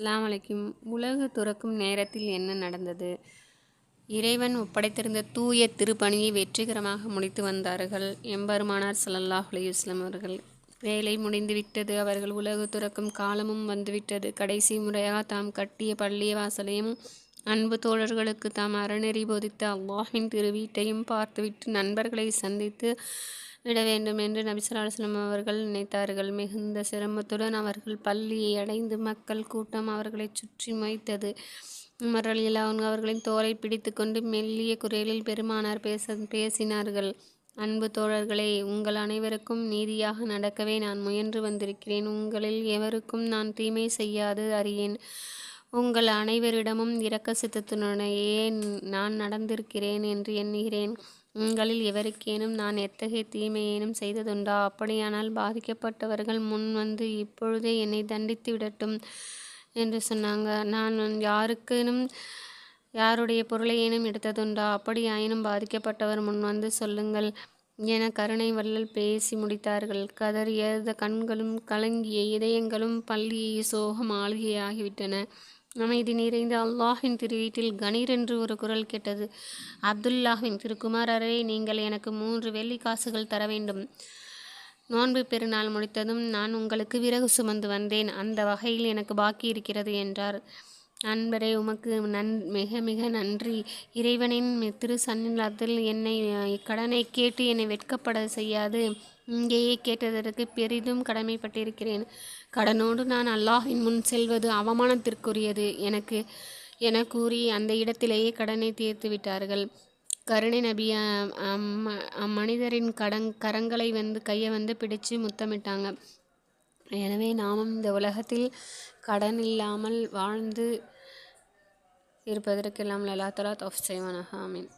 அஸ்ஸலாமு அலைக்கும். உலகு துறக்கும் நேரத்தில் என்ன நடந்தது? இறைவன் ஒப்படைத்திருந்த தூய திருப்பணியை வெற்றிகரமாக முடித்து வந்தார்கள் எம்பெருமானார் ஸல்லல்லாஹு அலைஹி வஸல்லம் அவர்கள். வேலை முடிந்துவிட்டது. அவர்கள் உலகு துறக்கும் காலமும் வந்துவிட்டது. கடைசி முறையாக தாம் கட்டிய பள்ளிய வாசலையும் அன்பு தோழர்களுக்கு தாம் அறநெறி போதித்த அல்லாஹ்வின் திருவீட்டையும் பார்த்துவிட்டு நண்பர்களை சந்தித்து விட வேண்டும் என்று நபி ஸல்லல்லாஹு அலைஹி வஸல்லம் அவர்கள் நினைத்தார்கள். மிகுந்த சிரமத்துடன் அவர்கள் பள்ளியை அடைந்து மக்கள் கூட்டம் அவர்களை சுற்றி மொய்த்தது. உமர் ரலியல்லாஹு அன்ஹு அவர்களின் தோலை பிடித்து கொண்டு மெல்லிய குரலில் பெருமானார் பேசினார்கள். அன்பு தோழர்களே, உங்கள் அனைவருக்கும் நீதியாக நடக்கவே நான் முயன்று வந்திருக்கிறேன். உங்களில் எவருக்கும் நான் தீமை செய்யாது அறியேன். உங்கள் அனைவரிடமும் இரக்க சித்தத்துடனேயே நான் நடந்திருக்கிறேன் என்று எண்ணுகிறேன். உங்களில் எவருக்கேனும் நான் எத்தகைய தீமையேனும் செய்ததுண்டா? அப்படியானால் பாதிக்கப்பட்டவர்கள் முன் வந்து இப்பொழுதே என்னை தண்டித்து விடட்டும் என்று சொன்னாங்க. நான் யாருக்கேனும் யாருடைய பொருளையேனும் எடுத்ததுண்டா? அப்படியாயினும் பாதிக்கப்பட்டவர் முன் வந்து சொல்லுங்கள் என கருணை வள்ளல் பேசி முடித்தார்கள். கதறிய கண்களும் கலங்கிய இதயங்களும் பள்ளியை சோக மாளிகையாகிவிட்டன. அமைதி நிறைந்த அல்லாஹின் திருவீட்டில் கணீர் என்று ஒரு குரல் கேட்டது. அப்துல்லாஹின் திருக்குமாரரே, நீங்கள் எனக்கு 3 வெள்ளி காசுகள் தர வேண்டும். நோன்பு பெருநாள் முடித்ததும் நான் உங்களுக்கு விறகு சுமந்து வந்தேன். அந்த வகையில் எனக்கு பாக்கி இருக்கிறது என்றார். அன்பரே, உமக்கு மிக மிக நன்றி. இறைவனின் திரு சந்நிதானத்தில் என்னை கடனை கேட்டு என்னை வெட்கப்பட செய்யாது. இங்கேயே கேட்டதற்கு பெரிதும் கடமைப்பட்டிருக்கிறேன். கடனோடு நான் அல்லாஹ்வின் முன் செல்வது அவமானத்திற்குரியது என கூறி அந்த இடத்திலேயே கடனை தீர்த்து விட்டார்கள். கருணை நபி அம்மனிதரின் கரங்களை கையை பிடிச்சு முத்தமிட்டாங்க. எனவே நாமும் இந்த உலகத்தில் கடன் இல்லாமல் வாழ்ந்து இருப்பதற்கெல்லாம் அல்லாஹ் தஆலா தௌஃபீக் செய்வானாக. ஆமீன்.